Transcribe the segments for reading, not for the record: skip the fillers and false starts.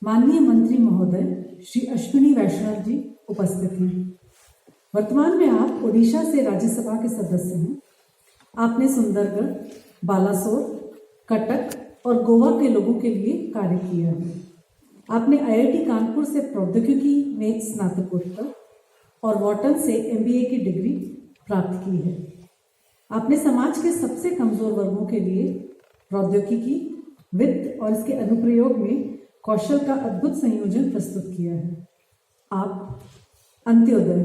माननीय मंत्री महोदय श्री अश्विनी वैष्णव जी उपस्थित हैं। वर्तमान में आप ओडिशा से राज्यसभा के सदस्य हैं। आपने सुंदरगढ़, बालासोर, कटक और गोवा के लोगों के लिए कार्य किया है। आपने IIT कानपुर से प्रौद्योगिकी में स्नातकोत्तर और वॉटन से MBA की डिग्री प्राप्त की है। आपने समाज के सबसे कमजोर वर्गों के लिए प्रौद्योगिकी, वित्त और इसके अनुप्रयोग में कौशल का अद्भुत संयोजन प्रस्तुत किया है। आप अंत्योदय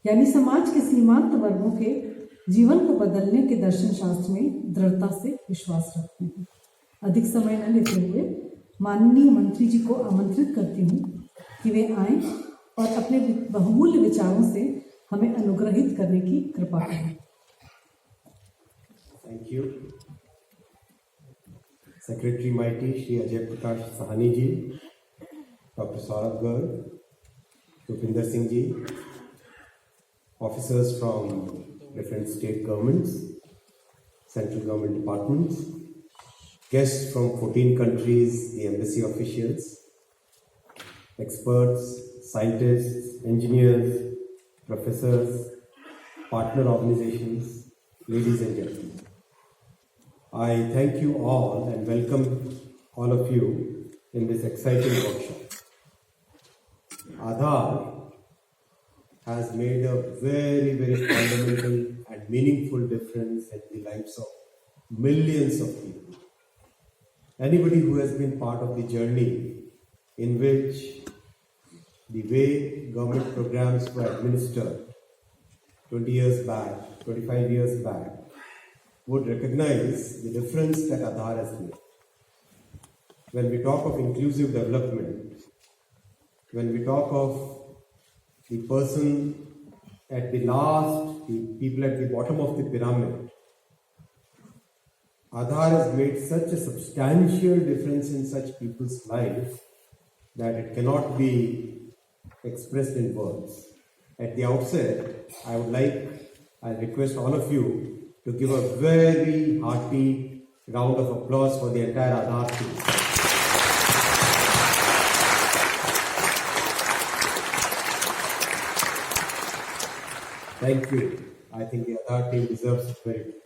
यानी समाज के सीमांत वर्गों के जीवन को बदलने के दर्शन शास्त्र में दृढ़ता से विश्वास रखते हैं। अधिक समय न लेते हुए माननीय मंत्री जी को आमंत्रित करती हूँ कि वे आएं और अपने बहुमूल्य विचारों से हमें अनुग्रहित करने की कृपा करें। Thank you. Secretary Mighty Shri Ajay Prakash Sahani ji, Dr. Saurabh Garg, Rupinder Singh ji, officers from different state governments, central government departments, guests from 14 countries, the embassy officials, experts, scientists, engineers, professors, partner organizations, ladies and gentlemen. I thank you all and welcome all of you in this exciting workshop. Aadhaar has made a very, very fundamental and meaningful difference in the lives of millions of people. Anybody who has been part of the journey in which the way government programs were administered 20 years back, 25 years back, would recognize the difference that Aadhaar has made. When we talk of inclusive development, when we talk of the person at the last, the people at the bottom of the pyramid, Aadhaar has made such a substantial difference in such people's lives that it cannot be expressed in words. At the outset, I request all of you to give a very hearty round of applause for the entire Aadhaar team. Thank you. I think the Aadhaar team deserves credit.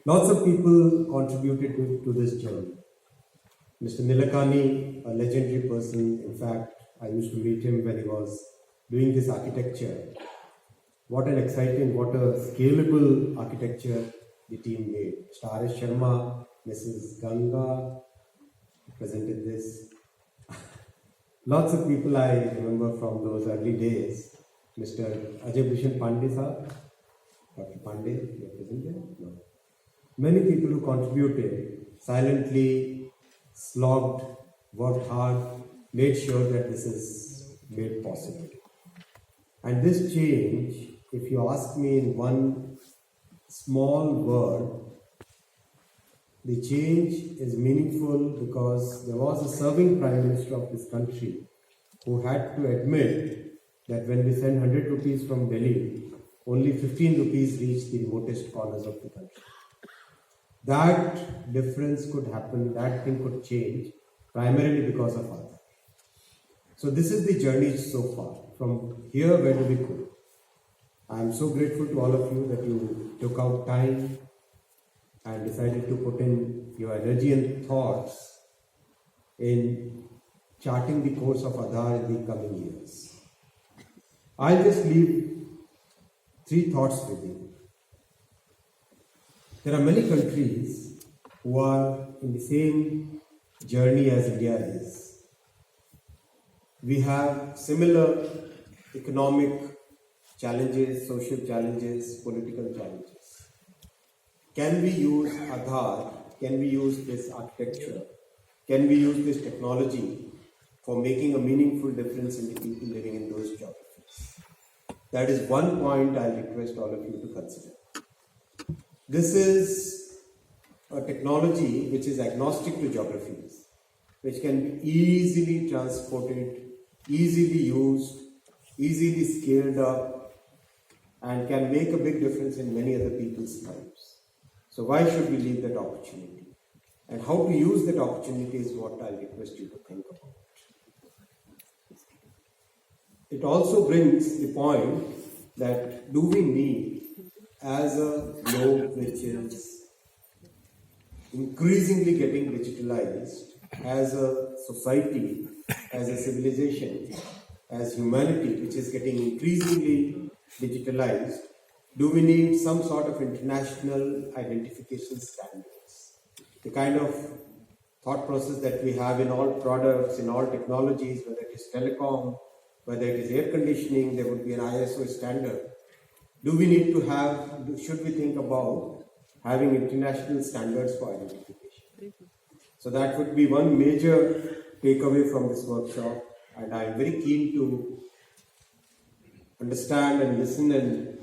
Lots of people contributed to this journey. Mr. Nilakani, a legendary person, in fact, I used to meet him when he was doing this architecture. What an exciting, what a scalable architecture the team made. Mr. R.S. Sharma, Mrs. Ganga presented this. Lots of people I remember from those early days. Mr. Ajay Bhushan Pandey sir, Dr. Pandey, you are present there? No. Many people who contributed silently, slogged, worked hard, made sure that this is made possible. And this change, if you ask me in one small word, the change is meaningful because there was a serving Prime Minister of this country who had to admit that when we send 100 rupees from Delhi, only 15 rupees reach the remotest corners of the country. That difference could happen, that thing could change, primarily because of Aadhaar. So this is the journey so far. From here, where do we go? I am so grateful to all of you that you took out time and decided to put in your energy and thoughts in charting the course of Aadhaar in the coming years. I'll just leave 3 thoughts with you. There are many countries who are in the same journey as India is. We have similar economic challenges, social challenges, political challenges. Can we use Aadhaar? Can we use this architecture? Can we use this technology for making a meaningful difference in the people living in those geographies? That is one point I request all of you to consider. This is a technology which is agnostic to geographies, which can be easily transported, easily used, easily scaled up, and can make a big difference in many other people's lives. So why should we leave that opportunity? And how to use that opportunity is what I'll request you to think about. It also brings the point that do we need, as a globe which is increasingly getting digitalized, as a society, as a civilization, as humanity which is getting increasingly digitalized, do we need some sort of international identification standards? The kind of thought process that we have in all products, in all technologies, whether it is telecom, whether it is air conditioning, there would be an ISO standard. Do we need to have, should we think about having international standards for identification? So that would be one major takeaway from this workshop, and I am very keen to understand and listen and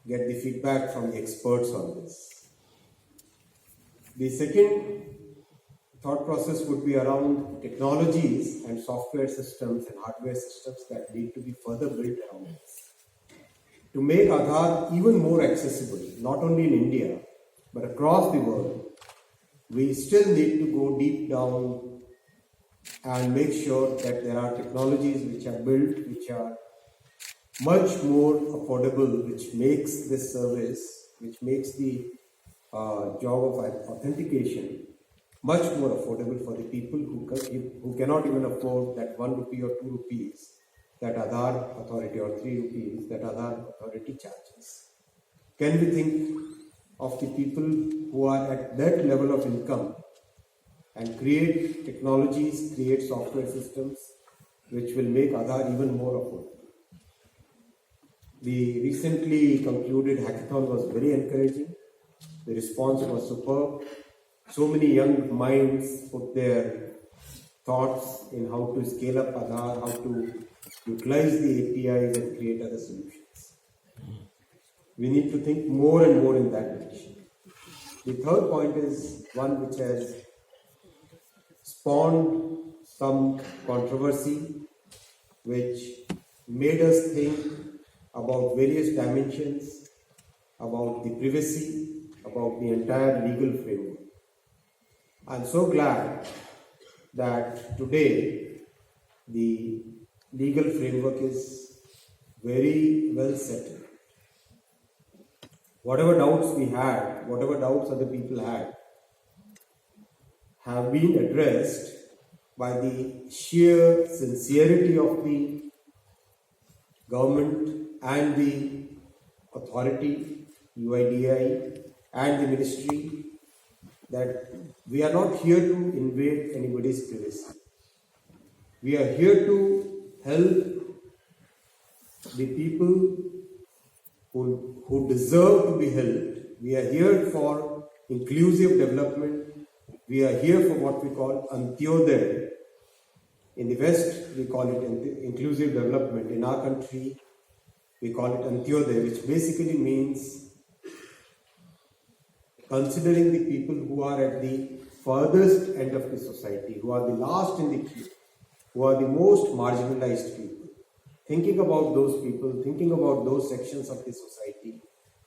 get the feedback from the experts on this. The second thought process would be around technologies and software systems and hardware systems that need to be further built around this. To make Aadhaar even more accessible, not only in India, but across the world, we still need to go deep down and make sure that there are technologies which are built, which are much more affordable, which makes this service, which makes the job of authentication much more affordable for the people who cannot even afford that 1 rupee or 2 rupees that Aadhaar authority, or 3 rupees that Aadhaar authority charges. Can we think of the people who are at that level of income and create technologies, create software systems which will make Aadhaar even more affordable? The recently concluded hackathon was very encouraging. The response was superb. So many young minds put their thoughts in how to scale up Aadhaar, how to utilize the APIs and create other solutions. We need to think more and more in that direction. The third point is one which has spawned some controversy, which made us think about various dimensions, about the privacy, about the entire legal framework. I'm so glad that today the legal framework is very well settled. Whatever doubts we had, whatever doubts other people had, have been addressed by the sheer sincerity of the government and the authority, UIDAI, and the ministry, that we are not here to invade anybody's privacy. We are here to help the people who deserve to be helped. We are here for inclusive development. We are here for what we call Antyodaya. In the West, we call it inclusive development. In our country, we call it Antyodaya, which basically means considering the people who are at the furthest end of the society, who are the last in the queue, who are the most marginalized people. Thinking about those people, thinking about those sections of the society,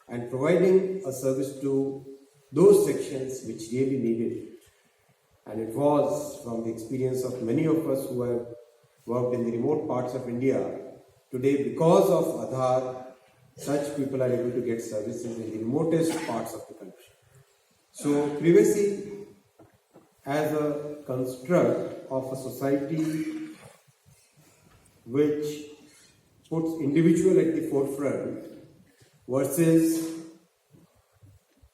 and providing a service to those sections which really needed it. And it was, from the experience of many of us who have worked in the remote parts of India, today because of Aadhaar, such people are able to get services in the remotest parts of the country. So privacy as a construct of a society which puts individual at the forefront versus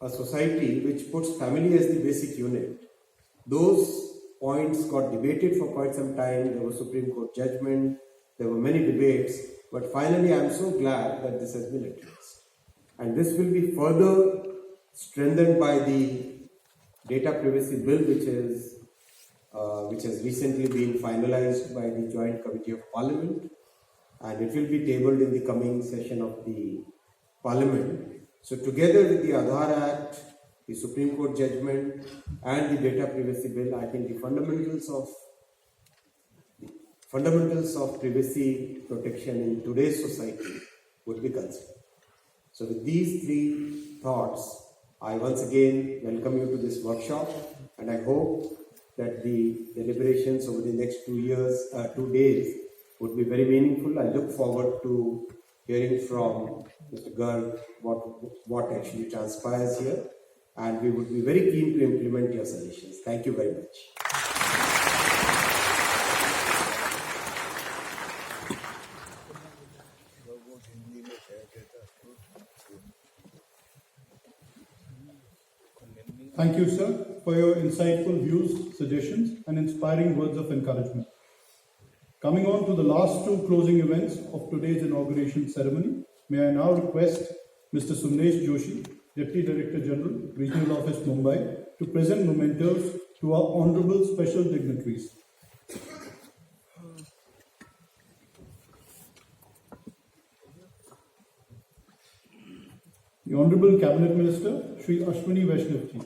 a society which puts family as the basic unit. Those points got debated for quite some time. There was Supreme Court judgment, there were many debates, but finally I am so glad that this has been addressed. And this will be further strengthened by the Data Privacy Bill, which has recently been finalized by the Joint Committee of Parliament, and it will be tabled in the coming session of the Parliament. So together with the Aadhaar Act, the Supreme Court judgment and the Data Privacy Bill, I think the fundamentals of privacy protection in today's society would be considered. So with these three thoughts, I once again welcome you to this workshop, and I hope that the deliberations over the next 2 days would be very meaningful. I look forward to hearing from Mr. Garg what actually transpires here, and we would be very keen to implement your suggestions. Thank you very much. Thank you, sir, for your insightful views, suggestions, and inspiring words of encouragement. Coming on to the last two closing events of today's inauguration ceremony, may I now request Mr. Sumnesh Joshi, Deputy Director General, Regional Office, Mumbai, to present mementos to our honorable special dignitaries. The Honorable Cabinet Minister, Shri Ashwani Vaishnaw ji.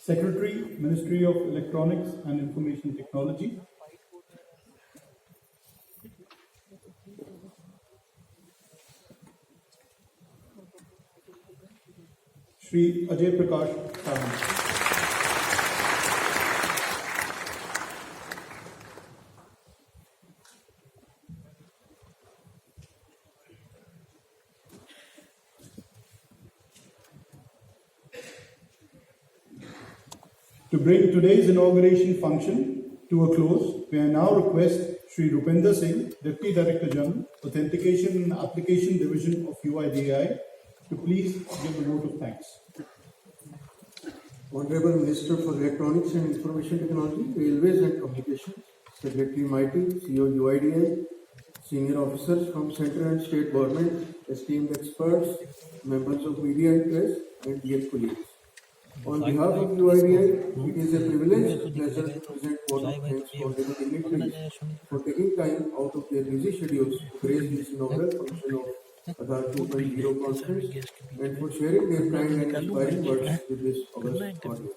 Secretary, Ministry of Electronics and Information Technology. Shri Ajay Prakash Sawant. To bring today's inauguration function to a close, may I now request Shri Rupender Singh, Deputy Director General, Authentication and Application Division of UIDAI, to please give a vote of thanks. Honorable Minister for Electronics and Information Technology, Railways and Communications, Secretary Mighty, CEO UIDAI, senior officers from central and state government, esteemed experts, members of media and press, and dear colleagues. On behalf of UIDAI, it is a privilege and pleasure to present vote of thanks to honorable dignitaries for taking time out of their busy schedules to grace this inaugural function of Aadhaar 2.0 conference and for sharing their kind and inspiring words with this august audience.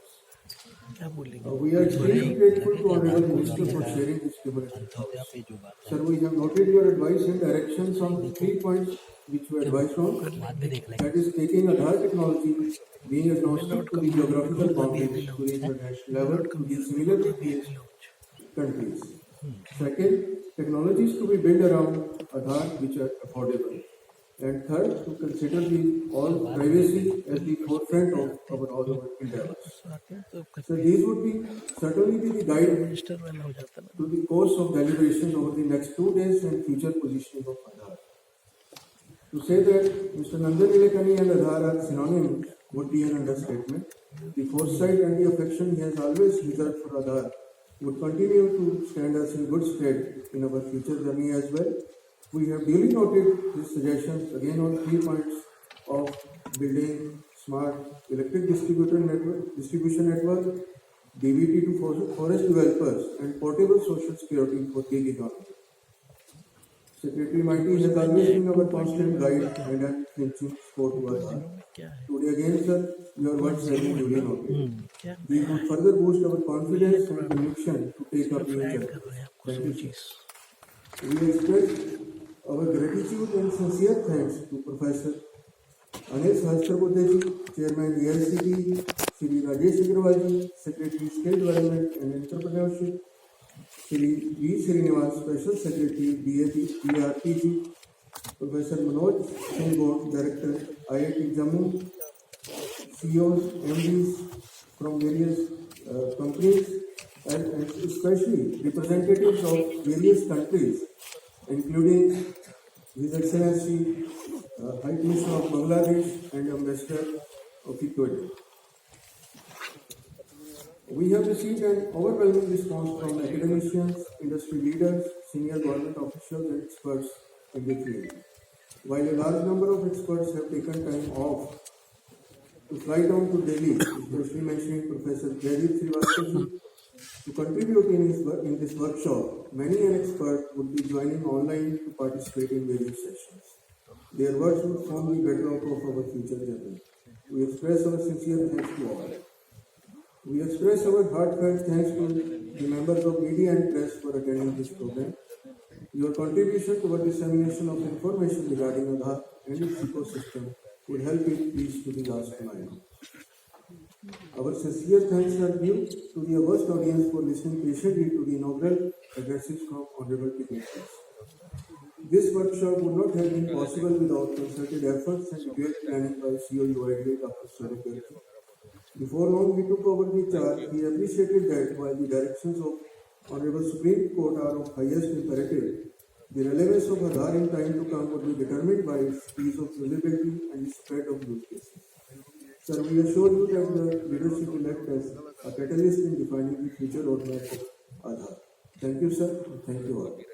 We are extremely grateful to Honorable Minister for sharing this cumulative thoughts. Sir, we have noted your advice and directions on 3 points which you advised on. That is, taking Aadhaar technology, being agnostic to the geographical boundaries to the international level to be similar with these countries. Second, technologies to be built around Aadhaar which are affordable. And third, to consider the all privacy as the forefront of all our endeavors. So these would be certainly be the guide to the course of deliberation over the next 2 days and future positioning of Aadhaar. To say that Mr. Nandan Nilekani and Aadhaar are synonymous would be an understatement. The foresight and the affection he has always reserved for Aadhaar would continue to stand us in good stead in our future journey as well. We have duly noted these suggestions again on 3 points of building smart electric distribution network, DVT to forest developers, and portable social security for gig economy. Secretary Mighty has always been our constant guide and unflinching support to us. Today again, sir, your words have been duly noted. These would further boost our confidence and conviction to take up new challenges. Thank you, sir. We express our gratitude and sincere thanks to Professor Anil Sahasrabudhe, Chairman AICT, Shri Rajesh Agrawal, Secretary Skill Development and Entrepreneurship, Shri V. Srinivas, Special Secretary DRPG, Professor Manoj Singh, Director IIT Jammu, CEOs, MDs from various companies, and especially representatives of various countries, including His Excellency High Commissioner of Bangladesh and Ambassador of Ecuador. We have received an overwhelming response from academicians, industry leaders, senior government officials and experts in the field. While a large number of experts have taken time off to fly down to Delhi, especially mentioning Professor Jaideep Srivastava, To contribute in this workshop, many an expert would be joining online to participate in various sessions. Their words would form the bedrock of our future journey. We express our sincere thanks to all. We express our heartfelt thanks to the members of media and press for attending this program. Your contribution toward dissemination of information regarding Aadhaar and its ecosystem would help it reach to the last mile. Our sincere thanks are due to the august audience for listening patiently to the inaugural addresses from honorable dignitaries. This workshop would not have been possible without concerted efforts and detailed planning by COUIDA Dr. Swarup Garg. Before long he took over the charge, he appreciated that while the directions of Honorable Supreme Court are of highest imperative, the relevance of Aadhaar in time to come would be determined by its ease of usability and the spread of use cases. Sir, we assure you that the leadership will act as a catalyst in defining the future roadmap of Aadhaar. Thank you, sir, and thank you all.